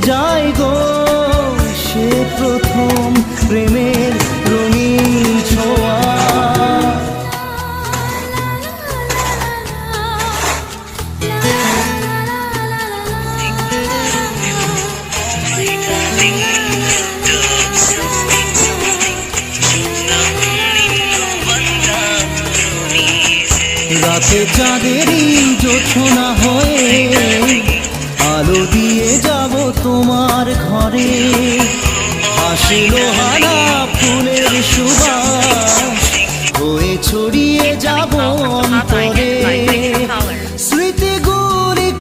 যায় গো সে প্রথম প্রেমের রঙিন ছোঁয়া। রাতে চাঁদেরই জোছনা হয়ে আলো দিয়ে যাব তোমার ঘরে। আসলো হানা